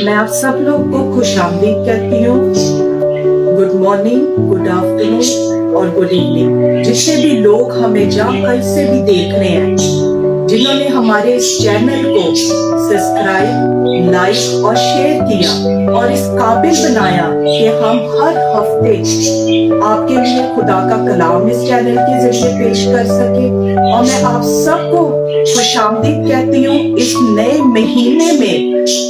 मैं आप सब लोग को खुशामदीद कहती हूँ। गुड मॉर्निंग, गुड आफ्टरनून और गुड इवनिंग। जितने भी लोग हमें जहाँ कहीं से भी देख रहे हैं, जिन्होंने हमारे इस चैनल को सब्सक्राइब, लाइक और शेयर किया और इस काबिल बनाया कि हम हर हफ्ते आपके लिए खुदा का कलाम इस चैनल के जरिए पेश कर सके। और मैं आप सबको खुशामदीद कहती हूँ इस नए महीने में,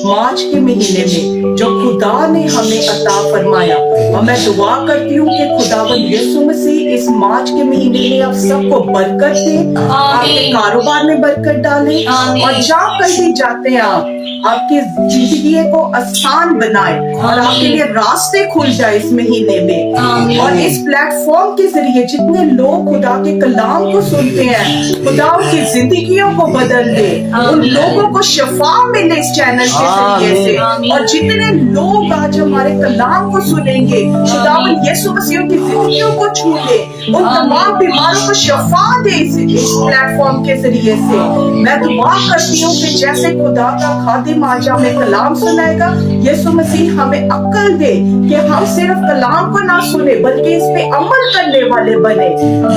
मार्च के महीने में जो खुदा ने हमें अता फरमाया। और मैं दुआ करती हूँ कि खुदावंद यीशु मसीह इस मार्च के महीने में आप सबको बरकत दे, आपके कारोबार में बरकत डाले और जहाँ कहीं जाते हैं आप आपकी जिंदगी को आसान बनाए और आपके लिए रास्ते खुल जाए इस महीने में। और इस प्लेटफॉर्म के जरिए जितने लोग खुदा के कलाम को सुनते हैं, खुदा उनकी जिंदगियों को बदल दे, उन लोगों को शिफा मिले इस चैनल के जरिए से। और जितने लोग आज हमारे कलाम को सुनेंगे, खुदा यीशु मसीह की जिंदगियों को छू ले, उन तमाम बीमारों को शिफा दे इस प्लेटफॉर्म के जरिए से। मैं दुआ करती हूँ कि जैसे खुदा का खादिम आज हमें कलाम सुनाएगा, यीशु मसीह हमें अक्ल दे कि हम सिर्फ कलाम को ना सुने बल्कि इस पे अमल करने वाले बने।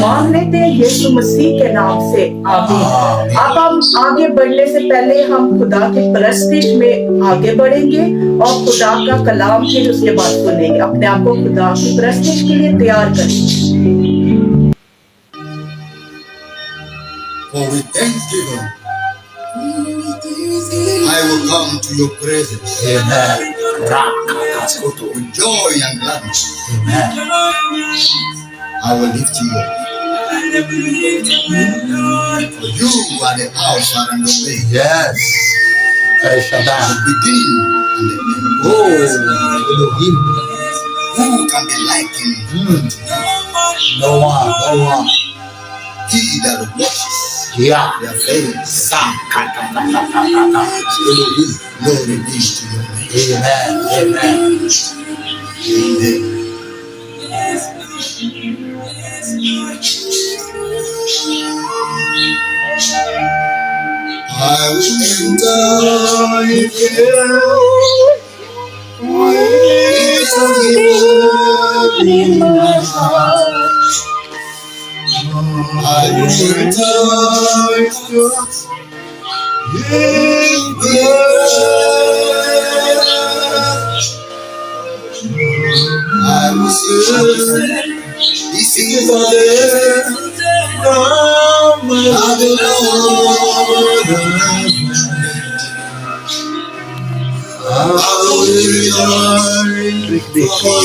मांग लेते हैं यीशु मसीह के नाम से, आमीन। अब हम आगे बढ़ने से पहले हम खुदा के परस्तिश में आगे बढ़ेंगे और खुदा का कलाम फिर उसके बाद सुनेंगे। अपने आप को खुदा की परस्तिश के लिए तैयार करें। For with thanksgiving, I will come to your presence. Amen. With joy and gladness, Amen. I will lift you up. For you are the Alpha and the Omega. Yes. El Shaddai. The beginning and the end. Oh, Elohim. Who can be likened to you? No one, no one. He that washes Yeah. their face. Elohim. Glory be to your name. Amen. Amen. Amen. I will enter in my heart. I will enter I will say, this is the day from the Lord. I will rejoice before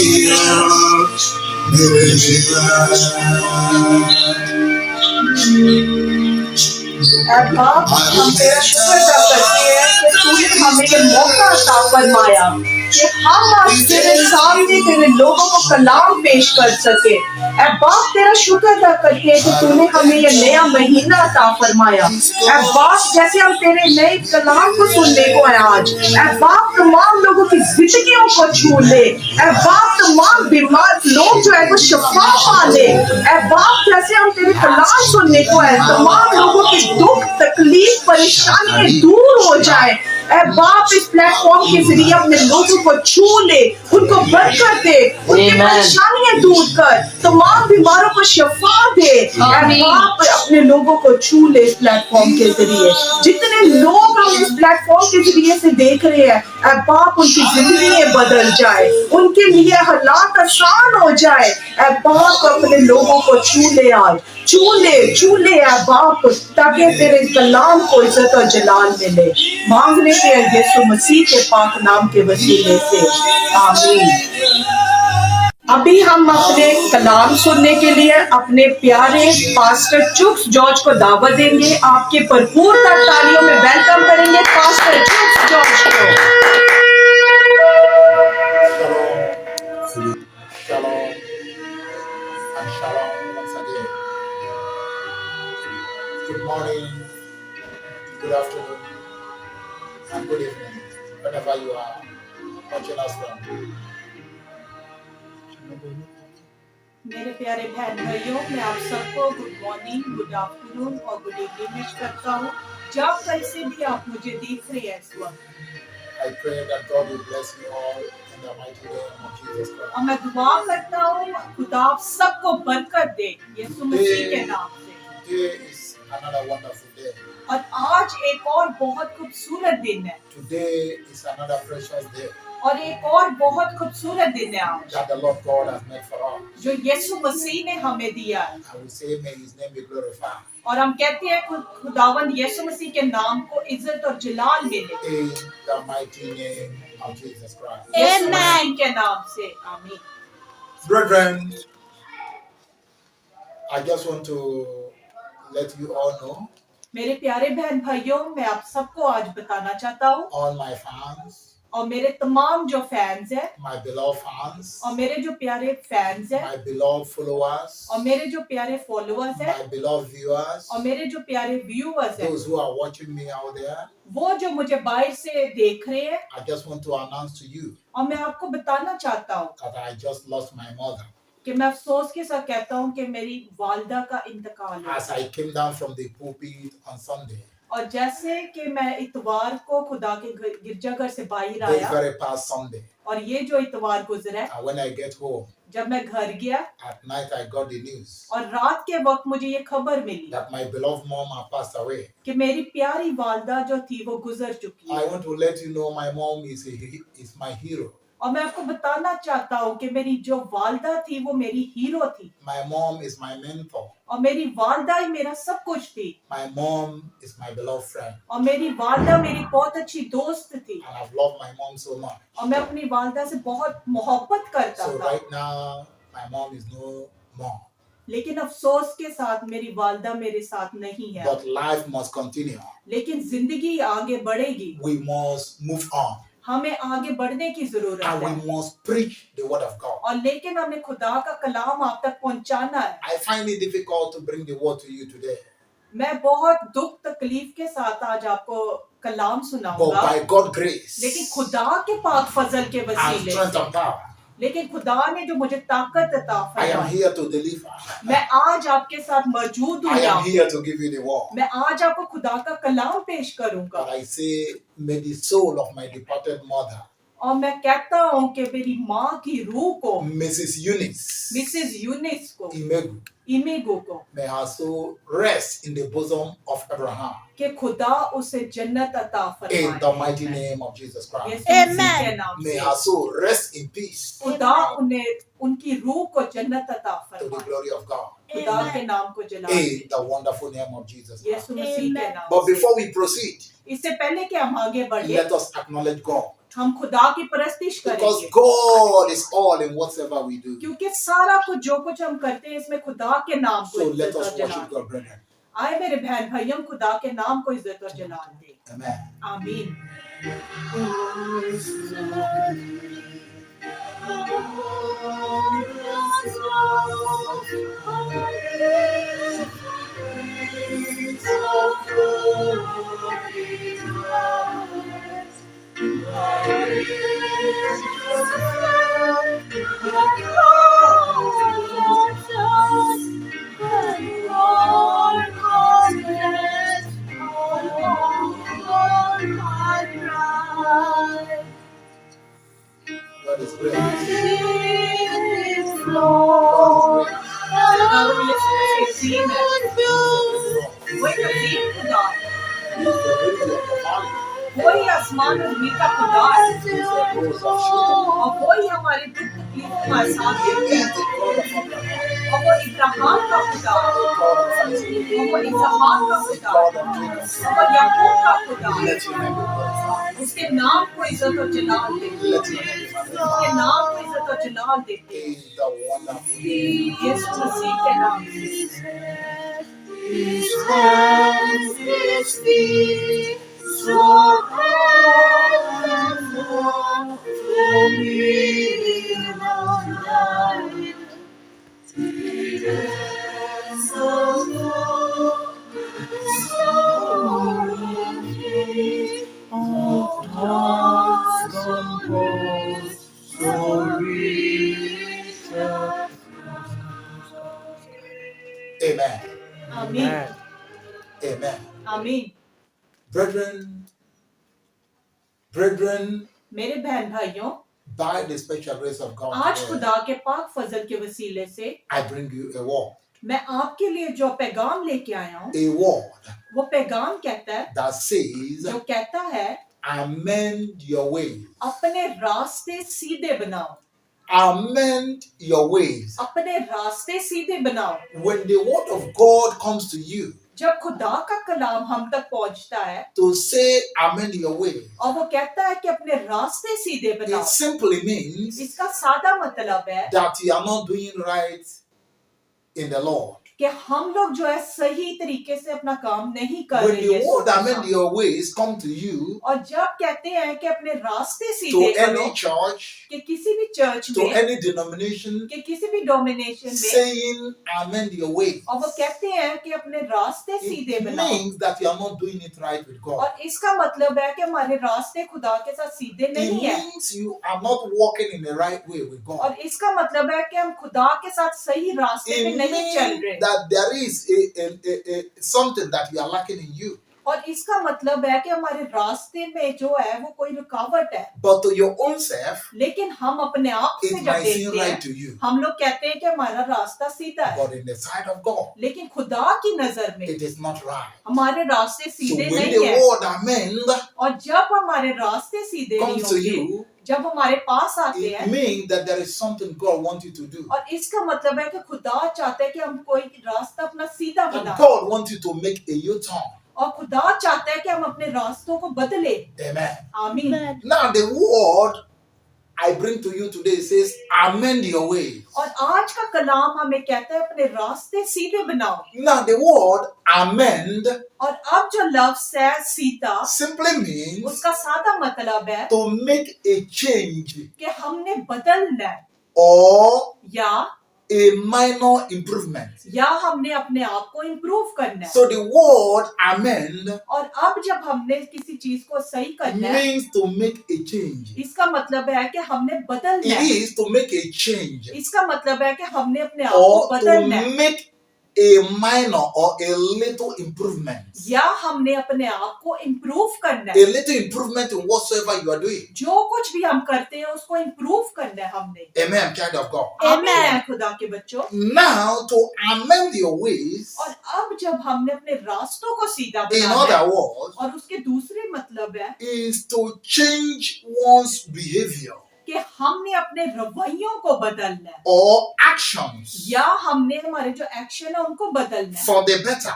अब हम तेरा शुक्र अदा करते हैं कि तूने हमें ये मौका अता फरमाया कि हम आज तेरे सामने तेरे लोगों को कलाम पेश कर सके। ऐ बाप तेरा शुक्र अदा करते हैं कि तूने हमें ये नया महीना अता फरमाया। ऐ बाप जैसे हम तेरे नए कलाम को सुनने को है आज, ऐ बाप तमाम लोगों की जिंदगियों को छू ले। ऐ बाप तमाम बीमार लोग जो है वो शिफा पा ले। ऐ बाप जैसे हम तेरे कलाम सुनने को है, तमाम लोगों की दुख तकलीफ परेशानियां दूर हो जाए। ऐ बाप इस प्लेटफॉर्म के जरिए अपने लोगों को छू ले, उनको बरकत दे, उनकी परेशानियां दूर कर, तमाम बीमारों को शिफा दे। ऐ बाप अपने लोगों को छू ले इस प्लेटफॉर्म के जरिए। जितने लोग हम इस प्लेटफॉर्म के जरिए से देख रहे हैं, ऐ बाप उनकी जिंदगी बदल जाए, उनके लिए हालात आसान हो जाए। ऐ बाप अपने लोगों को छू ले आज, छू ले ऐ बाप, ताकि तेरे कलाम को इज्जत और जलाल मिले। मांग लेते हैं यीशु मसीह के पाक नाम के वसीले से, आमीन। अभी हम अपने कलाम सुनने के लिए अपने प्यारे पास्टर चुक्स जॉर्ज को दावत देंगे। आपके भरपूर तालियों में वेलकम करेंगे पास्टर चुक्स जॉर्ज को। Shalom and shalom once again. Good morning, good afternoon, and good evening, whenever you are watching us from. मेरे प्यारे बहन भाइयों, मैं आप सबको गुड मॉर्निंग, गुड आफ्टरनून और गुड इवनिंग विश करता हूँ। जब कहीं से भी आप मुझे देख रहे हैं इस वक्त, I pray that God will bless you all in the mighty name of Jesus Christ. और मैं दुआ करता हूँ खुदा आप सबको बरकत दे यीशु मसीह के नाम से। Today is another wonderful day. और आज एक और बहुत खूबसूरत दिन है। Today is another precious day और एक और बहुत खूबसूरत दिन है आज that the Lord God has made for us. जो यीशु मसीह ने हमें दिया है। I will say, may His name be glorified. और हम कहते हैं खुदावंद यीशु मसीह के नाम को इज्जत और जलाल मिले In the mighty name of Jesus Christ. यीशु मसीह के नाम से आमीन। Brethren, I just want to let you all know, मेरे प्यारे बहन भाइयों, मैं आप सबको आज बताना चाहता हूँ all my fans, और मेरे तमाम जो फैंस हैं my beloved fans, और मेरे जो प्यारे फैंस हैं my beloved followers, और मेरे जो प्यारे फॉलोअर्स हैं my beloved viewers, और मेरे जो प्यारे व्यूअर्स हैं, those who are watching me out there, वो जो मुझे बाहर से देख रहे हैं, I just want to announce to you और मैं आपको बताना चाहता हूँ that I just lost my mother. कि मैं अफसोस के साथ कहता हूँ कि मेरी वालदा का इंतकाल हो As I came down from the pulpit on Sunday, और जैसे कि मैं इतवार को खुदा के गिरजाघर से बाहर this आया very past Sunday, और ये जो इतवार गुजरा है, and when I get home, जब मैं घर गया at night I got the news और रात के वक्त मुझे ये खबर मिली that my beloved mom had passed away. कि मेरी प्यारी वालदा जो थी वो गुजर चुकी I है। want to let you know my mom is my hero. और मैं आपको बताना चाहता हूँ कि मेरी जो वालदा थी वो मेरी हीरो थी My mom is my mentor. और मेरी वालदा ही मेरा सब कुछ थी My mom is my beloved friend. और मेरी वालदा मेरी बहुत अच्छी दोस्त थी And I've loved my mom so much. और मैं अपनी वालदा से बहुत मोहब्बत करता So था। right now, my mom is no more. लेकिन अफसोस के साथ मेरी वालदा मेरे साथ नहीं है, But life must continue. लेकिन जिंदगी आगे बढ़ेगी। We must move on. हमें आगे बढ़ने की जरूरत And है we must preach the word of God. और लेकिन हमें खुदा का कलाम आप तक पहुंचाना है। I find it difficult to bring the word to you today. मैं बहुत दुख तकलीफ के साथ आज आपको कलाम But सुनाऊंगा, by God's grace लेकिन खुदा के पाक फजल के and वसीले strength से, and power, लेकिन खुदा ने जो मुझे ताकत अता I am फरमाई, here to deliver. मैं आज आपके साथ मौजूद I am हूँ। here to give you the word. मैं आज आपको खुदा का कलाम पेश करूंगा But I say, may the soul of my departed mother, और मैं कहता हूँ कि मेरी माँ की रूह को, Mrs. Eunice मिसेस यूनिस को, Imegu, इमेगो को, may her soul rest in the bosom of Abraham. कि खुदा उसे जन्नत अता In the mighty फरमाए। name of Jesus Christ. यीशु मसीह के नाम May से her soul rest in peace खुदा उन्हें उनकी रूह को जन्नत अता to the फरमाए। glory of God. खुदा के नाम को जला In the wonderful name of Jesus Christ. यीशु मसीह के नाम But से। before we proceed, इससे पहले कि हम आगे बढ़े, let us acknowledge God. हम खुदा की परस्तिश Because करेंगे, God is all in whatever we do. क्योंकि सारा कुछ जो कुछ हम करते हैं इसमें खुदा के नाम को So let इज्जत और us worship जलाल God, brethren. आए मेरे बहन भाइयों, खुदा के नाम को इज्जत और जलाल दे। Amen. आमीन। God is great. God is अजीम है, great. वही अजीम खुदा है, He is the lily of the valley. वही आसमान और जमीन का खुदा है He is the rose of Sharon. और वही हमारे दुख तकलीफ को हमारे साथ He देते is हैं the God of Abraham. और वो इब्राहिम का खुदा है The God of Isaac. और वो इसहाक का The खुदा God है of Jacob. और वो याकूब का खुदा है। Let your name be glorified. उसके नाम को इज्जत और जलाल देते Let your name be उसके magnified. नाम को इज्जत और जलाल देते In the wonderful name. यीशु मसीह के नाम से। Amen. आमीन Amen. आमीन। Brethren, Brethren, मेरे बहन भाइयों, by the special grace of God, आज today, खुदा के पाक फजल के वसीले से I bring you a word. मैं आपके लिए जो पैगाम लेके आया हूँ, A word वो पैगाम कहता है, that says, जो कहता है, amend your ways. अपने रास्ते सीधे बनाओ, Amend your ways. अपने रास्ते सीधे बनाओ। When the word of God comes to you जब खुदा का कलाम हम तक पहुंचता है to say amend your ways, और वो कहता है कि अपने रास्ते सीधे बनाओ, it simply means इसका सादा मतलब है that you are not doing right in the Lord. कि हम लोग जो है सही तरीके से अपना काम नहीं कर When रहे the हैं। word amend your ways come to you, और जब कहते हैं कि अपने रास्ते to सीधे करो, any church, कि किसी भी चर्च to में, any denomination, कि किसी भी डोमिनेशन में, saying amend your ways, और वो कहते हैं कि अपने रास्ते सीधे it बनाओ, means that you are not doing it right with God. और इसका मतलब है कि हमारे रास्ते खुदा के साथ सीधे It नहीं है, means you are not walking in the right way with God. और इसका मतलब है कि हम खुदा के साथ सही रास्ते पे It नहीं चल means रहे, that there is something that you are lacking in you. और इसका मतलब है कि हमारे रास्ते में जो है वो कोई रुकावट है। But to your own self, लेकिन हम अपने आप से it जब might seem देखते right हैं, to you. हम लोग कहते हैं कि हमारा रास्ता सीधा है, But in the sight of God, लेकिन खुदा की नजर में it is not right. हमारे रास्ते So सीधे when नहीं the है। word amend और जब हमारे रास्ते सीधे नहीं comes to होंगे, you, जब हमारे पास आते it हैं, means that there is something God wants you to do. और इसका मतलब है कि खुदा चाहता है कि हम कोई रास्ता अपना सीधा And बनाएं, God wants you to make a U-turn. और खुदा चाहता है कि हम अपने रास्तों को बदले। Amen. आमीन। Now the word I bring to you today says amend your ways. और आज का कलाम हमें कहता है अपने रास्ते सीधे बनाओ। Now the word amend और अब जो लफ्ज है सीधा, simply means उसका सादा मतलब है to make a change कि हमने बदलना है, or या a minor improvement. हमने अपने आप को इम्प्रूव करना है। So the word amend और अब जब हमने किसी चीज को सही करना है, means to make a change. इसका मतलब है कि हमने बदलना It है, is to make a change इसका मतलब है कि हमने अपने आप को or बदलना है, to make a minor or a little improvement. या हमने अपने आप को इम्प्रूव करना A है। little improvement in whatsoever you are doing. जो कुछ भी हम करते हैं उसको इम्प्रूव करना है हमने। Amen, child of God. आमीन खुदा के बच्चों। Now to amend your ways, और अब जब हमने अपने रास्तों को सीधा in बनाना है, other words, और उसके दूसरे मतलब है is to change one's behavior कि हमने अपने रवैयों को बदलना है, or actions या हमने हमारे जो एक्शन है उनको बदलना है, for the better,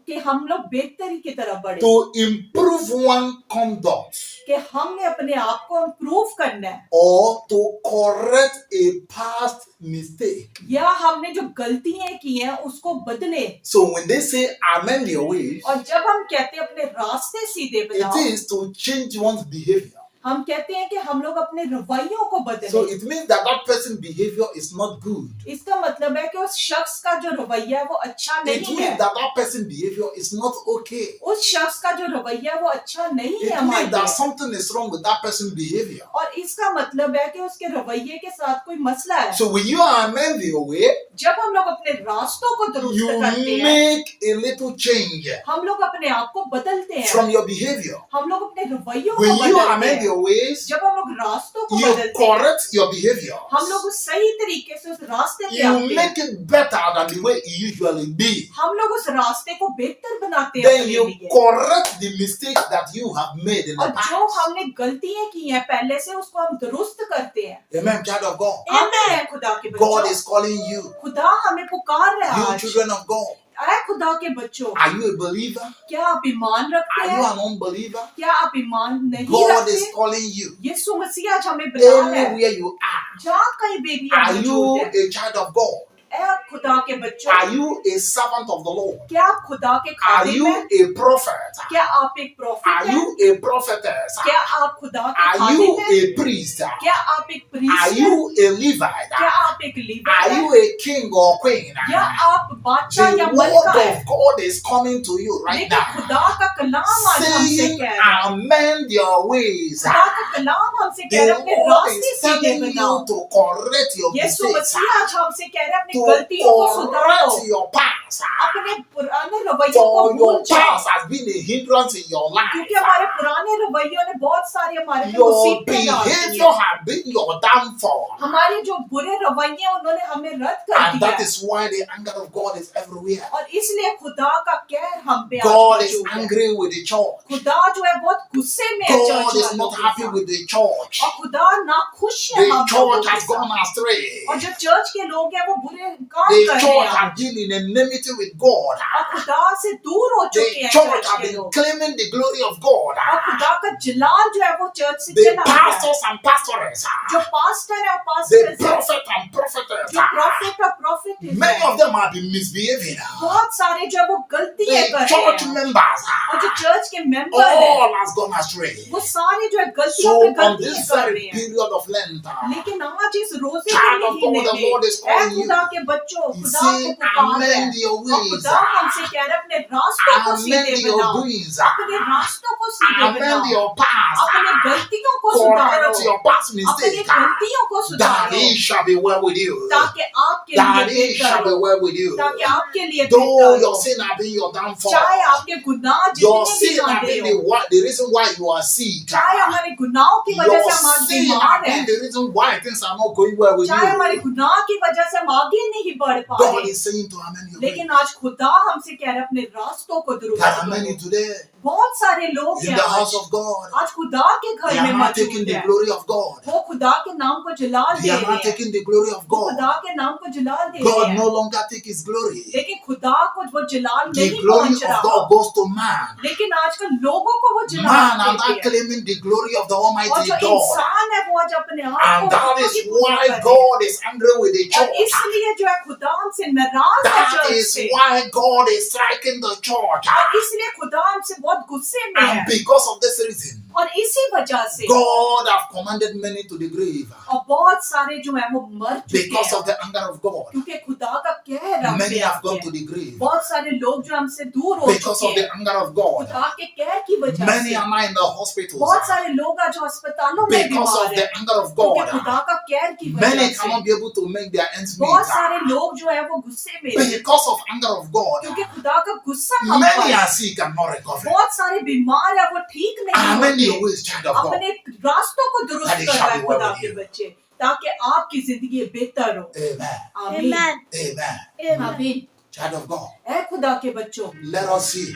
कि हम लोग बेहतरी की तरफ बढ़े, to improve one's conduct कि हमने अपने आप को इम्प्रूव करना है, or to correct a past mistake. या हमने जो गलतियां की हैं उसको बदले। So when they say amend your ways, और जब हम कहते हैं अपने रास्ते सीधे it बनाओ, is to change one's behavior. हम कहते हैं कि हम लोग अपने रवैयों को So बदले। it means that that person's behavior is not good. इसका मतलब है कि उस शख्स का जो रवैया है वो अच्छा It नहीं means है, that that person's behavior is not okay. उस शख्स का जो रवैया है वो अच्छा नहीं It है हमारे means that लिए। something is wrong with that person's behavior. और इसका मतलब है कि उसके रवैये के साथ कोई मसला है। So when you amend your way, जब हम लोग अपने रास्तों को दुरुस्त you करते हैं, make a little change हम लोग अपने आप को बदलते हैं, from your behavior. हम लोग अपने रवैयों को When you बदलते amend हैं। your ways, जब हम लोग रास्तों को you बदलते हैं, correct your behavior. हम लोग उस सही तरीके से उस रास्ते पे You आते हैं, make it better than the way it usually be. हम लोग उस रास्ते को बेहतर बनाते हैं Then अपने you लिए। correct the mistakes that you have made in और the जो past. हमने गलतियां की हैं पहले से उसको हम दुरुस्त करते हैं। Amen, child of God. आमीन खुदा के God बच्चों, is calling you, खुदा हमें पुकार रहा है you आज। children of God. ऐ खुदा के बच्चों, Are you a believer? क्या आप ईमान रखते Are you हैं? an unbeliever? क्या आप ईमान नहीं God is रखते? calling you. यीशु मसीह आज हमें बुला रहा है। Anywhere you are. जहाँ कहीं भी Are आप you मौजूद हैं, a child of God? ऐ खुदा के बच्चों, Are you a servant of the Lord? क्या आप खुदा के Are खादिम you हैं? a prophet? क्या आप एक प्रोफेट Are हैं? you a prophetess? क्या आप खुदा के Are खादिम you हैं? a priest? क्या आप एक Are प्रीस्ट हैं? you a Levite? क्या आप एक लीडर Are हैं? you a king or queen? या आप बादशाह या The मलका word हैं? of God is coming to you right लेकिन now, खुदा का कलाम आज हमसे saying, कह रहा है, amend your ways. खुदा का कलाम हमसे कह The रहा है अपने Lord रास्ते is सीधे telling बनाओ। you to correct your Yeshu mistakes, मसीह आज हमसे कह रहे हैं अपनी to गलतियों को सुधारो, correct your past, अपने पुराने रवैयों को For भूल your जाओ, past has been a hindrance in your life. क्योंकि हमारे पुराने रवैयों ने बहुत सारी हमारे पे Your मुसीबतें डाल दी behavior हैं। has been your downfall. हमारे जो बुरे रवैये हैं, उन्होंने हमें रद्द कर And दिया that है। is why the anger of God is everywhere. और इसलिए खुदा का कहर हम पे आज God is मौजूद है। angry with the church. खुदा जो है बहुत गुस्से में है God चर्च is वालों not के happy साथ। with the church. और खुदा नाखुश है The हम लोगों church के has gone साथ। astray. और जो चर्च के लोग हैं वो बुरे काम The कर रहे church हैं has been in enmity with God. और खुदा से दूर हो The चुके हैं church चर्च has के been लोग। claiming the glory of God. और खुदा का जलाल जो है वो चर्च से The चला गया है। pastors and pastors, जो पास्टर है और the pastor prophet and prophetess, जो प्रॉफिट और profit many of them have been misbehaving. बहुत सारे जो है वो गलतियां The कर रहे church हैं members, और जो चर्च के मेंबर हैं all has gone astray. वो सारे जो है So गलतियों पे on गलतियां this कर very रहे हैं। period of Lent, लेकिन आज इस रोजे Child के of God, महीने the Lord is में ऐ calling you. खुदा के बच्चों He खुदा को say, पुकार है amend your और ways, खुदा हमसे कह रहे अपने रास्तों को amend सीधे your बनाओ, doings, अपने रास्तों को सीधे amend बनाओ, your past, अपने गलतियों को सुधारो, correct your past अपने mistake, गलतियों को that सुधारो, it shall be well with you, ताकि आपके that लिए it shall बेहतर be हो, well with you. ताकि आपके लिए Though बेहतर your हो। sin have been your downfall, चाहे आपके गुनाह your जितने भी sin have गांधे been हो, the reason why you are sick, चाहे हमारे गुनाहों की वजह your से हम आज sin बीमार have हैं, been the reason why things are not going well with चाहे हमारे you. गुनाह की वजह से हम आगे नहीं बढ़ पा God रहे, is saying to amend your लेकिन ways. आज खुदा हमसे कह रहे अपने रास्तों को दुरुस्त There are many करो। today बहुत सारे लोग in हैं the आज house of God. आज खुदा के घर They में are not taking मौजूद the है, glory of God. वो खुदा के नाम को जलाल They दे are रहे not हैं, taking the glory of वो God. खुदा के नाम को जलाल दे रहे God हैं, no longer take his glory. लेकिन खुदा को वो जलाल The नहीं glory पहुंच of रहा। God goes to man. लेकिन आजकल लोगों को वो जलाल Man are देते not हैं claiming the glory of the और Almighty जो God. इंसान है वो आज अपने आप And को that खुदा is की पूजा why कर रहे हैं। God is angry with the और church. इसलिए जो है खुदा हमसे नाराज है That चर्च is से why God is striking the church. और इसलिए खुदा हमसे बहुत गुस्से में है And because of this reason, और इसी वजह से God have commanded many to the grave. और बहुत सारे जो है वो मर चुके Because हैं of the anger of God, क्योंकि खुदा का कहर हम many पे have आ gone गया to the grave. बहुत सारे लोग जो हमसे दूर हो Because चुके of the हैं anger of God, खुदा के कहर की वजह many से are now in the hospitals. बहुत सारे लोग आज अस्पतालों में Because बीमार of the हैं anger of क्योंकि God, खुदा का कहर की many वजह से cannot be able to make their ends meet. बहुत सारे लोग जो है वो गुस्से में हैं Because of anger of God, क्योंकि खुदा का गुस्सा हम पर many है। are sick and not recovering. बहुत सारे बीमार है वो ठीक नहीं Amend your होते ways, child of God. अपने रास्तों को दुरुस्त That it कर shall रहा है be well खुदा with के you. बच्चे ताकि आपकी जिंदगी बेहतर हो। Amen. आमीन Amen. आमीन। Child of God, ऐ खुदा के बच्चों let us see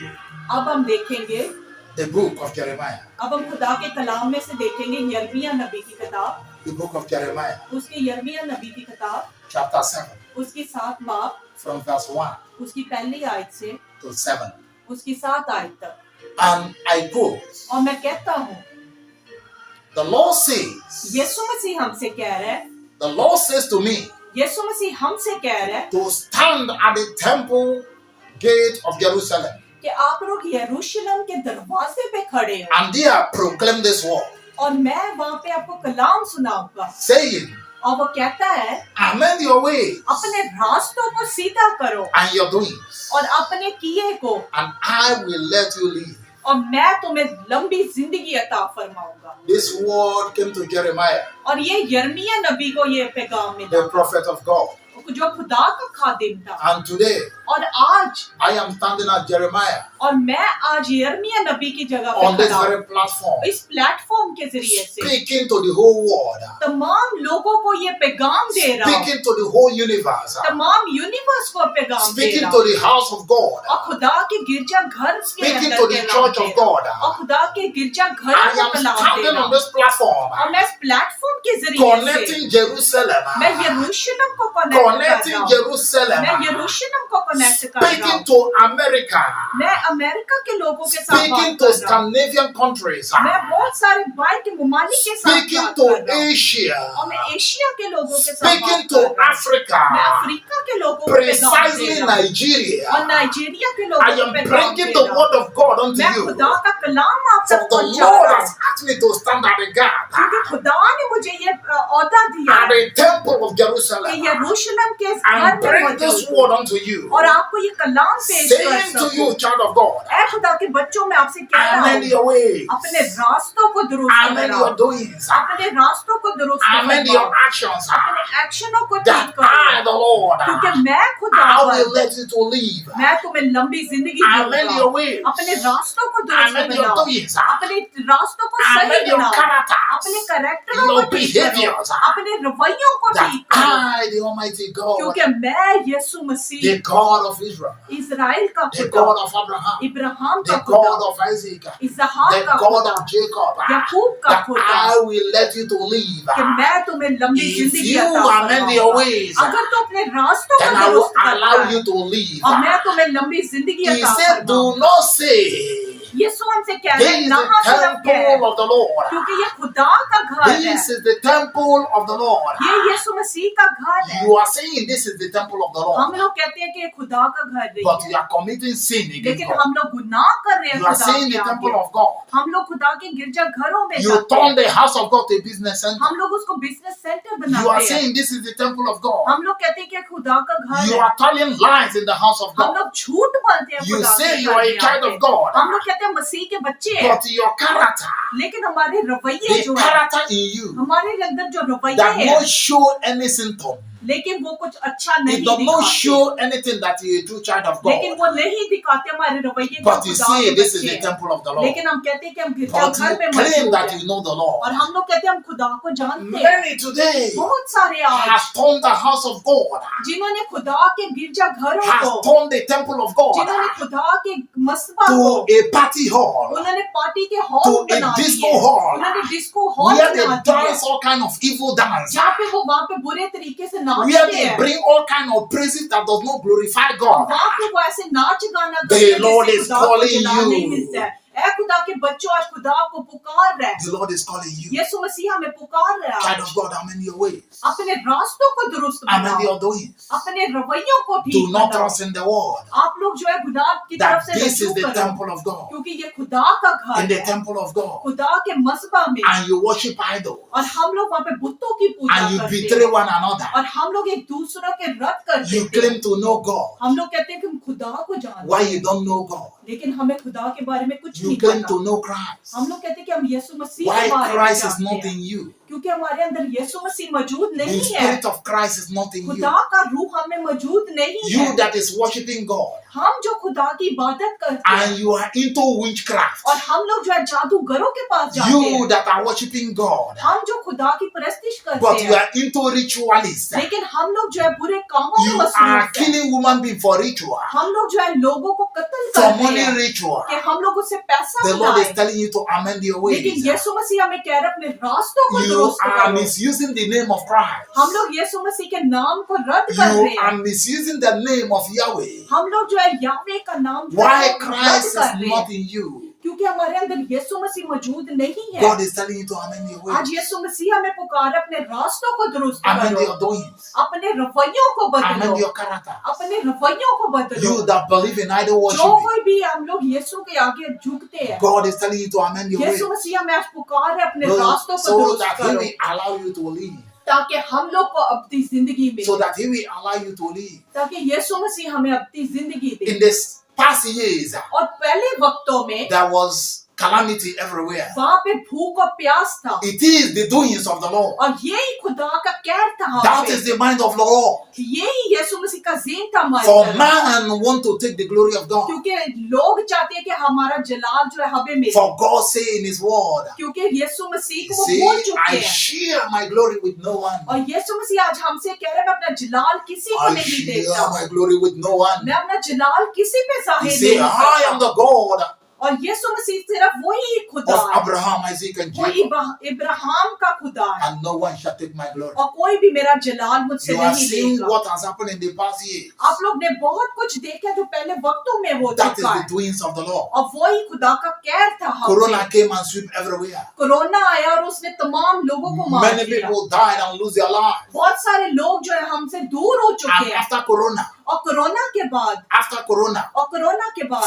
अब हम देखेंगे the book of Jeremiah. अब हम खुदा के कलाम में से देखेंगे यिर्मयाह नबी की किताब The book of Jeremiah, उसके यिर्मयाह नबी की किताब chapter 7, उसकी 7 बाब from verse 1 उसकी पहली आयत से to 7. उसकी 7 आयत तक And I quote, और मैं कहता हूँ the Lord says, यीशु मसीह हमसे कह रहा है the Lord says to me यीशु मसीह हमसे कह रहा है to stand at the temple gate of Jerusalem कि आप लोग यरूशलेम के दरवाजे पे खड़े हो and there proclaim this word, और मैं वहाँ पे आपको कलाम सुनाऊंगा saying, और वो कहता है amend your ways अपने रास्तों को सीधा करो and your doings, और अपने किए को and I will let you live. और मैं तुम्हें लंबी जिंदगी अता फरमाऊंगा। This word came to Jeremiah, और ये यिर्मयाह नबी को ये पैगाम मिला the prophet of God. जो खुदा का खादिम था And today, और आज I am standing at Jeremiah और मैं आज यिर्मयाह नबी की जगह पे on this खड़ा हूँ very platform, इस प्लेटफॉर्म के जरिए से speaking to the whole world, तमाम लोगों को ये पैगाम दे रहा हूँ speaking to the whole universe, तमाम यूनिवर्स को पैगाम दे speaking रहा to हूँ the house of God, और खुदा के गिरजा घर के speaking अंदर to the Kalam church they of रहा हूँ God. और खुदा के गिरजा घर I को am कलाम दे standing रहा on हूँ this platform, और मैं इस प्लेटफॉर्म के जरिए से connecting Jerusalem, मैं यरूशलेम को कनेक्ट कर connecting रहा हूँ Jerusalem, मैं यरूशलेम को कनेक्ट कर रहा speaking हूँ to America, मैं अमेरिका के लोगों के साथ speaking बात to कर रहा हूँ Scandinavian countries, मैं बहुत सारे बाहर के ममालिक के साथ speaking बात to कर रहा हूँ Asia, और मैं एशिया के लोगों के साथ speaking बात to कर रहा हूँ Africa, मैं अफ्रीका के लोगों को पैगाम दे precisely रहा हूँ Nigeria. और नाइजीरिया के I लोगों को am पैगाम bringing दे the रहा हूँ word of God unto मैं you. खुदा का कलाम आप For तक the पहुंचा Lord रहा has हूँ asked me to stand at the gap क्योंकि खुदा ने मुझे ये औदा दिया at है the temple of कि Jerusalem यरूशलेम यरूशलेम के इस घर and में bring this मौजूद word unto you, और आपको ये कलाम पेश कर saying to you, सकूं। child of God, ऐ खुदा के बच्चों में आपसे कह रहा amend हूँ, your ways, अपने रास्तों को दुरुस्त amend करो, your doings, अपने रास्तों को दुरुस्त amend करो, your actions, अपने एक्शनों को ठीक that I, करो, the Lord, क्योंकि मैं I खुदा will let you to live. मैं तुम्हें लंबी जिंदगी Amend your दूंगा। ways, अपने रास्तों को दुरुस्त amend your बनाओ, doings, अपने रास्तों को सही amend your बनाओ, characters, अपने कैरेक्टरों को your ठीक करो, behaviors, अपने रवैयों को that ठीक करो, I, the Almighty God, क्योंकि मैं यीशु मसीह the God of Israel, Israel का the खुदा, God of Abraham, Ibrahim the का खुदा, God of Isaac, Ishaq the का God खुदा, of Jacob, याकूब का that खुदा, I will let you to live. कि मैं तुम्हें लंबी If जिंदगी you अता amend your फरमाऊंगा। ways, अगर तो अपने रास्तों then को I will दुरुस्त allow करता you है to live. और मैं तुम्हें लंबी जिंदगी He अता said, do फरमाऊंगा। not say, यीशु हमसे कह रहे this हैं is ना the सिर्फ कह, temple of the Lord. क्योंकि ये खुदा का घर है, This is the temple of the Lord. ये यीशु मसीह का घर है। You are saying this is the temple of the हम Lord, लोग कहते हैं कि ये खुदा का घर नहीं but you है, are committing sin against लेकिन God. हम लोग गुनाह कर रहे हैं You are खुदा saying के the temple आगे। of God. हम लोग खुदा के गिरजा घरों में You जाते turn हैं, the house of God to a business center. हम लोग उसको बिजनेस सेंटर You are बनाते हैं। saying this is the temple of God. हम लोग कहते हैं कि खुदा का घर You है, are telling lies in the house of हम God. लोग झूठ बोलते हैं You खुदा say के you घर are a में child आके। of God. हम लोग कहते हैं मसीह के बच्चे हैं, But your character, लेकिन हमारे रवैये the जो है, character in you, हमारे अंदर जो रवैये that हैं, not show any symptom. लेकिन वो कुछ अच्छा It नहीं does not दिखाते, show anything that you are a true child of लेकिन God. वो नहीं दिखाते हमारे रवैये जो But you खुदा say के this is बच्चे the हैं। temple of the Lord. लेकिन हम कहते हैं कि हम गिरजा But घर you पे claim मौजूद that हैं, you know the Lord. और हम लोग कहते हैं हम खुदा को जानते हैं। Many today बहुत सारे आज has turned the house of God, जिन्होंने खुदा के गिरजा घरों has को, turned the temple of God जिन्होंने खुदा के मस्बा को, to a party hall, उन्होंने पार्टी के हॉल to a बना disco दिए, hall, उन्होंने डिस्को हॉल where they बना दिए, dance all kind of evil dance, जहाँ पे वो वहाँ पे बुरे तरीके से where नाचते they हैं, bring all kind of praises that does not glorify और God. वहाँ पे वो ऐसे नाच गाना The करते हैं Lord जिससे is खुदा को calling जलाल you. नहीं मिलता है। ऐ खुदा के बच्चों, आज खुदा आपको पुकार रहा है, The Lord is calling you. यीशु मसीह हमें पुकार रहा है। Child of God, amend your ways. अपने रास्तों को दुरुस्त Amend बनाओ, your doings. अपने रवैयों को Do ठीक not बनाओ। trust in the world आप लोग जो है गुनाह की तरफ that से this रजू is the करो, temple of God. क्योंकि ये खुदा का घर In the है, temple of God. खुदा के मस्बा में, And you worship idols. और हम लोग वहाँ पे बुतों की पूजा And you करते betray हैं, one another. और हम लोग एक दूसरों के रद्द कर You देते हैं। claim to know God. हम लोग कहते हैं कि हम खुदा को जानते Why हैं, you don't know God? लेकिन हमें खुदा के बारे में कुछ You नहीं claim पता। to know Christ. हम लोग कहते हैं कि हम यीशु मसीह के Why बारे में Christ is जानते not हैं, in you? क्योंकि हमारे अंदर यीशु मसीह मौजूद The नहीं है, Spirit of Christ is not in you. खुदा का रूह हमें मौजूद नहीं You है। that is worshiping God हम जो खुदा की इबादत करते हैं, and you are into witchcraft. और हम लोग जो है जादूगरों के पास जाते You हैं, that are worshiping God हम जो खुदा की परस्तिश करते but you हैं, are into ritualists. लेकिन हम लोग जो है बुरे कामों में You मसरूफ are हैं। killing woman being for ritual, हम लोग जो है लोगों को कत्ल for करते money हैं ritual. कि हम लोग उससे पैसा The Lord is बनाएं, telling you to amend your लेकिन ways. यीशु मसीह हमें कह रहे अपने रास्तों को You दुरुस्त are करो। misusing the name of Christ. हम लोग यीशु मसीह के नाम को रद्द कर You रहे are हैं, misusing the name of Yahweh. हम लोग जो है यावे का नाम जो है Why वो Christ रद्द कर is रहे not हैं, in you? क्योंकि हमारे अंदर यीशु मसीह मौजूद नहीं है। God is telling you to amend your आज ways. यीशु मसीह हमें पुकार अपने रास्तों को दुरुस्त Amend करो, your doings. अपने रवैयों को बदलो, Amend your character. अपने रवैयों को बदलो। You that believe in idol जो worshiping, कोई भी हम लोग यीशु के आगे झुकते हैं, God is telling you to amend your ways यीशु मसीह हमें आज पुकार है अपने रास्तों को so दुरुस्त that He करो, will allow you to live. ताकि हम लोग को अपनी जिंदगी में, So that He will allow you to live. ताकि यीशु मसीह हमें अपनी जिंदगी दे। In this past years, और पहले वक्तों में there was calamity everywhere. वहाँ पे भूख और प्यास था, It is the doings of the Lord. और यही खुदा का कहर था हम That पे। is the mind of the Lord. यही यीशु मसीह का ज़ेन था हमारे For तरफ। man want to take the glory of God. क्योंकि लोग चाहते हैं कि हमारा जलाल जो है हमें मिले, For God say in His word, क्योंकि यीशु मसीह He को वो भूल say, चुके I हैं। share my glory with no one. और यीशु मसीह आज हमसे कह रहे हैं मैं अपना जलाल किसी को I नहीं share देता, my glory with no one. मैं अपना जलाल किसी पे He जाहिर say, नहीं I am करता। the God और यीशु मसीह सिर्फ वही खुदा of है, Abraham, Isaac, and वो Jacob, इब्राहिम का खुदा है, and no one shall take my glory. और कोई भी मेरा जलाल मुझसे You have नहीं seen लेगा। what has happened in the past years. आप लोग ने बहुत कुछ देखा जो पहले वक्तों में हो That is चुका the है, doings of the Lord. और वही खुदा का कहर था हम Corona पे। came and swept everywhere. Corona आया और उसने तमाम लोगों को मार Many दिया। people died and lose their lives. बहुत सारे लोग जो है हमसे दूर हो चुके And हैं, after Corona, और कोरोना के बाद,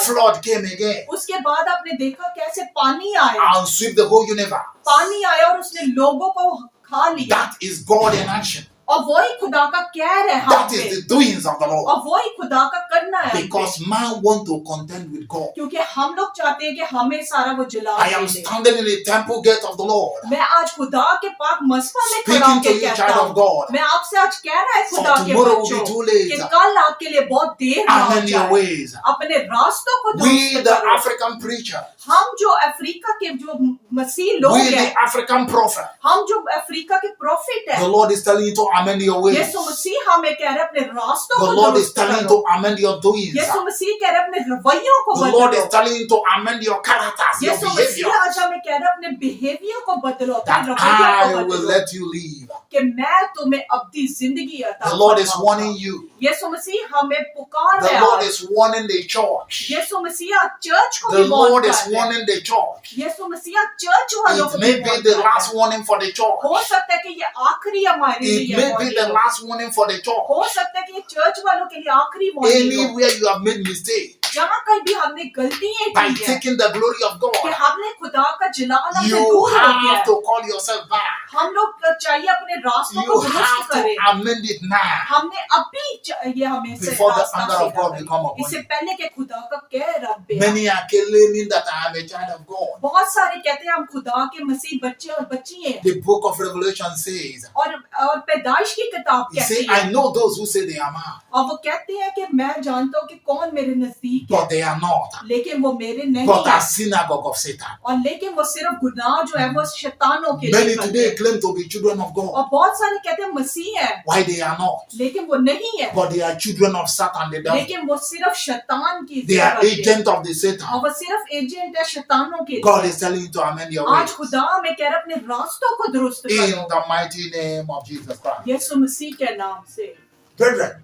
flood came again उसके बाद आपने देखा कैसे पानी आया, and swept the whole universe. पानी आया और उसने लोगों को खा लिया। That is God in action. और वही खुदा का कहर है हम That पे, is the doings of the Lord. और वही खुदा का करना है हम पे। Because man want to contend with God. क्योंकि हम लोग चाहते हैं कि हमें सारा वो जला I am they. standing in the temple gate of the Lord, मैं आज खुदा के पाक मसबा में खड़ा speaking to होकर you, कहता child of हूँ, God. मैं आपसे आज कह रहा है खुदा For के tomorrow will be बच्चों too late. कि कल आपके लिए बहुत देर ना हो Amend your जाए। ways. अपने रास्तों को We, दुरुस्त the करो। African preacher, हम जो अफ्रीका के जो मसीह लोग we, हैं, the African prophet, हम जो अफ्रीका के प्रोफेट the हैं, Lord is telling you to amend your ways. यीशु मसीह हमें कह रहे हैं अपने रास्तों The को Lord is दुरुस्त telling you करो। to amend your doings. यीशु मसीह कह रहे हैं अपने रवैयों को The Lord is बदलो। telling you to amend your characters, your Yeshu Masih behavior, आज हमें कह रहे हैं अपने बिहेवियर को बदलो, अपने that रवैया को I will बदलो, let you live. कि मैं तुम्हें अपनी जिंदगी अता The Lord is फरमाऊंगा। warning you. यीशु मसीह हमें पुकार The रहे Lord हैं। is warning the church. यीशु मसीह आज चर्च को The भी वार्न Lord कर is रहे हैं। warning the church. यीशु मसीह आज चर्च वालों को It भी may be वार्न the कर रहे last हैं। warning for the church. हो सकता है कि ये आखिरी हमारे It लिए may be वार्निंग the हो। last warning for the church. हो सकता है कि ये चर्च वालों के लिए आखिरी वार्निंग हो। Anywhere you have made mistake जहाँ कहीं भी हमने गलतियाँ by की है taking the glory of कि God, हमने खुदा का जलाल हमसे you दूर हो गया have है। to call yourself back. हम लोग चाहिए अपने रास्तों को You दुरुस्त have to करें। amend it now हमने अभी ये हमें से before the रास्ता anger of सीधा God करें। will come upon इससे you. पहले कि खुदा का कहर हम पे आए। Many are claiming that I am a child of God. बहुत सारे कहते हैं हम खुदा के मसीह बच्चे और बच्ची हैं। The book of Revelation says, और पैदाइश की किताब He कहती said, है, I know those who say they are mine, और वो कहते हैं कि मैं जानता हूँ कि कौन मेरे नजदीक है, but they are not, लेकिन वो मेरे नहीं but है। are synagogue of Satan. और लेकिन वो सिर्फ गुनाह जो है वो शैतानों के लिए Many करते today हैं। claim to be children of और God. बहुत सारे कहते हैं मसीह है, Why they are not? लेकिन वो नहीं है, But they are children of Satan, the devil. लेकिन वो सिर्फ शैतान की They सेवा are करते हैं। agent of the और Satan. वो सिर्फ एजेंट है शैतानों के God लिए। is telling you to amend your आज ways. खुदा में कह रहा है अपने रास्तों को दुरुस्त In करो the mighty name of Jesus Christ. यीशु मसीह के नाम से। Brethren,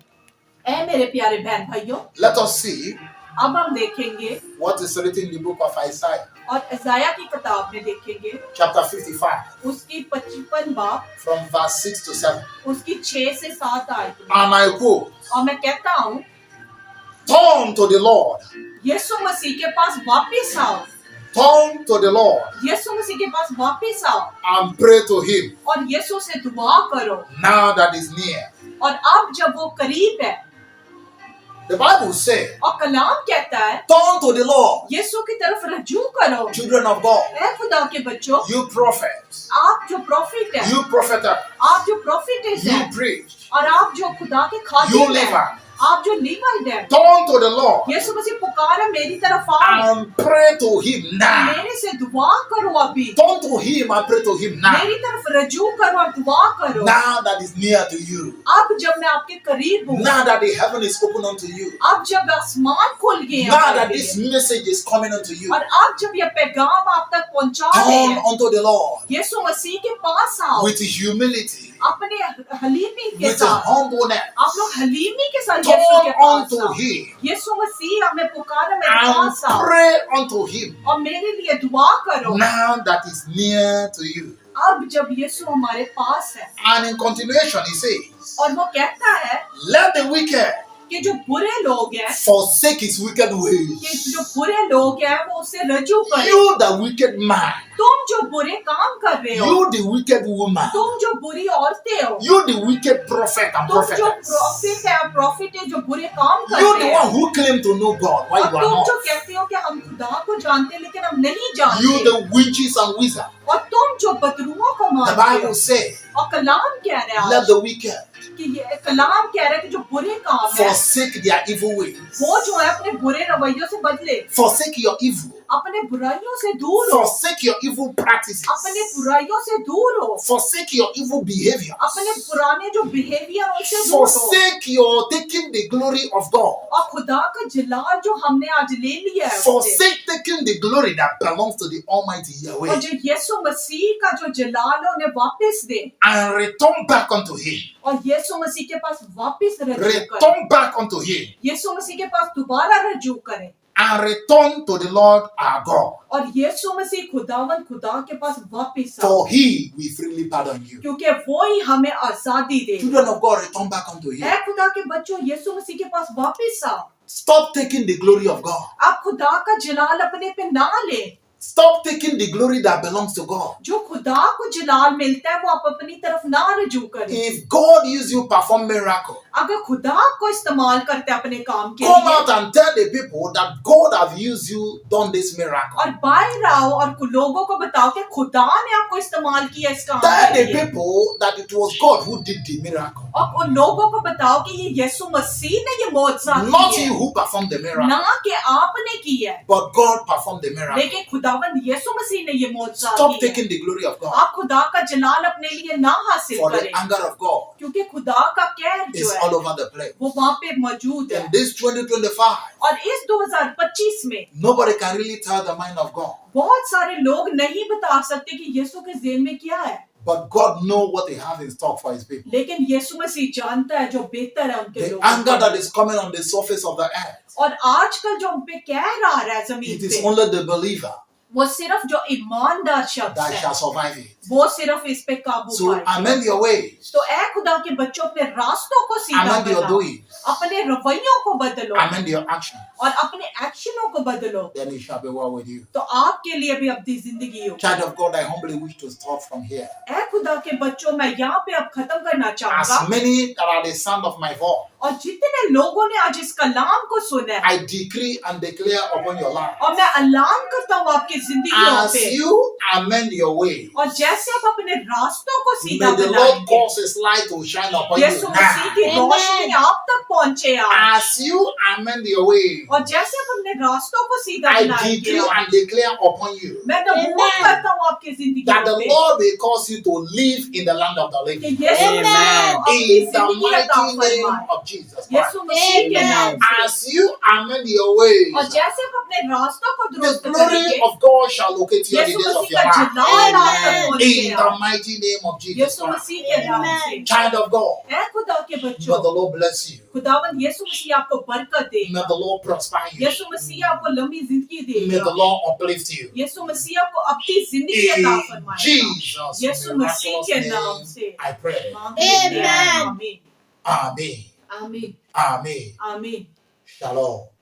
ऐ मेरे प्यारे बहन भाइयों, let us see अब हम देखेंगे what is written in the book of Isaiah, और इज़ाया की किताब में देखेंगे chapter 55, उसकी 55 बाब from verse 6 to 7. उसकी 6 से 7 आयत में। And I quote, और मैं कहता हूँ Turn to the Lord, यीशु मसीह के पास वापस आओ, turn to the Lord, यीशु मसीह के पास वापस आओ and pray to Him और यीशु से दुआ करो। now that is near. और अब जब वो करीब है, The Bible says, और कलाम कहता है Turn to the Lord, यीशु की तरफ रजू करो। children of God, ऐ खुदा के बच्चों, you prophets, आप जो प्रोफिट है, you prophetess, आप जो प्रोफिटेस you है, preach, और आप जो खुदा के you खादिम live, है, आप जो लीवाइट है, turn to the Lord यीशु मसीह पुकार है मेरी तरफ आओ, and pray to Him now. मेरे से दुआ करो अभी, Turn to Him and pray to Him now. मेरी तरफ रजू करो और दुआ करो। Now that is near to you. अब जब मैं आपके करीब हूँ, Now that the heaven is open unto you. अब जब आसमान खुल गए हैं Now हमारे that लिए, this message is coming unto you. और अब जब यह पैगाम आप तक पहुंचा रहे Turn हैं, unto the Lord यीशु मसीह के पास आओ with humility, अपने हलीमी के with साथ। humbleness. आप लोग हलीमी के साथ यीशु के Turn पास unto आओ। Him यीशु मसीह हमें पुकारा मेरे and पास आओ pray unto Him और मेरे लिए दुआ करो। now that is near to you. अब जब यीशु हमारे पास है, And in continuation, He says, और वो कहता है Let the wicked कि जो बुरे लोग हैं, forsake his wicked कि ways. जो बुरे लोग हैं वो उससे रजू करें। You, the wicked man, तुम जो बुरे काम कर रहे हो, you, the wicked woman, तुम जो बुरी औरतें हो, you, the wicked prophet and तुम जो prophetess, प्रॉफिट है प्रॉफिट है जो बुरे काम कर you, रहे the हैं, one who claim to know God, why और you are तुम not, जो कहते हो कि हम खुदा को जानते हैं लेकिन हम नहीं you, जानते, the witches and wizards. और तुम जो बदरुओं को The मानते हो। Bible says, और कलाम कह रहा है let आज the wicked कि ये कलाम कह रहा है कि जो बुरे काम है forsake their evil ways. वो जो है अपने बुरे रवैयों से बदले, Forsake your evil. अपने बुराइयों से दूर हो, Forsake your evil practices. अपने बुराइयों से दूर हो, Forsake your evil behavior. अपने पुराने जो बिहेवियर उनसे दूर हो, Forsake your taking the glory of God. और खुदा का जलाल जो हमने आज ले लिया है उससे, Forsake taking the glory that belongs to the Almighty और Yahweh जो यीशु मसीह का जो जलाल है उन्हें वापस दे, and return back unto Him. और यीशु मसीह के पास वापस रजू करें, Return back unto Him यीशु मसीह के पास दोबारा रजू करें, and return to the Lord our God. और यीशु मसीह खुदावन खुदा के पास वापस आओ, For He will freely pardon you. क्योंकि वो ही हमें आजादी दे। Children of God, return back unto Him. ऐ खुदा के बच्चों, यीशु मसीह के पास वापस आओ। Stop taking the glory of God. आप खुदा का जलाल अपने पे ना ले, Stop taking the glory that belongs to God. जो खुदा को जलाल मिलता है वो आप अपनी तरफ ना रजू करें। If God uses you perform miracle, अगर खुदा को इस्तेमाल करते हैं अपने काम के come लिए out and tell the people that God have used you, done this miracle. और बाहर आओ और लोगों को बताओ कि खुदा ने आपको इस्तेमाल किया इस काम Tell के the लिए people that it was God who did the miracle, और उन लोगों को बताओ कि ये यीशु मसीह ने ये मौजज़ा not की you है who performed the miracle, ना कि आपने की है but God performed the miracle. लेकिन खुदावंद यीशु मसीह ने ये मौजज़ा Stop की है। taking the glory of God, आप खुदा का जलाल अपने लिए ना हासिल for the करें anger of God क्योंकि खुदा का कहर जो is है all over the place. वो वहाँ पे मौजूद है In this 2025, और इस 2025 में nobody can really tell the mind of God, बहुत सारे लोग नहीं बता सकते कि यीशु के ज़हन में क्या है but God knows what He has in stock for His people. लेकिन यीशु मसीह जानता है जो बेहतर है उनके The लोगों anger के that लिए। is coming on the surface of the earth, और आजकल जो उन पे कहर आ रहा है जमीन it is पे only the believer वो सिर्फ जो ईमानदार शख्स that है shall survive it. वो सिर्फ इस पे काबू So पाएगा। amend your ways, तो ऐ खुदा के बच्चों अपने रास्तों को सीधा amend your बनाओ doings, अपने रवैयों को बदलो amend your actions, और अपने एक्शनों को बदलो then it shall be well with you. तो आपके लिए भी अपनी जिंदगी हो। Child of God, I humbly wish to stop from here. ऐ खुदा के बच्चों मैं यहाँ पे अब खत्म करना चाहूंगा As many that are the sound of my voice, और जितने लोगों ने आज इस कलाम को सुना है I decree and declare upon your life, और मैं ऐलान करता हूँ आपकी जिंदगियों as पे you amend your way, और जैसे आप अपने रास्तों को सीधा may the Lord बनाएंगे cause His light to shine upon you यीशु मसीह की now. रोशनी आप तक पहुँचे आज As you amend your way, और जैसे आप अपने रास्तों को सीधा I बनाएंगे decree and declare upon you मैं नबूवत करता हूँ आपकी that the जिंदगी में Lord will cause you to live in the land of the कि living. यीशु मसीह को अपनी In the जिंदगी अता mighty name फरमाए of Jesus Christ. यीशु मसीह के नाम से As you amend your ways, और जैसे आप अपने रास्तों को the दुरुस्त glory करेंगे of God shall locate you in the Yeshu days of Masih your का life. जलाल आप तक In पहुँचेगा the mighty name of Jesus Yeshu Christ. मसीह के नाम से Child of God, ऐ खुदा के may बच्चों the Lord bless you. खुदावंद यीशु मसीह आपको बरकत दे May the Lord prosper you. यीशु मसीह आपको लंबी जिंदगी May the देगा Lord uplift you. यीशु मसीह आपको अपनी जिंदगी अता In फरमाएगा Jesus' यीशु मसीह miraculous के नाम name, से I pray. आमीन Amen. आमीन Amen. आमीन Amen. आमीन Shalom.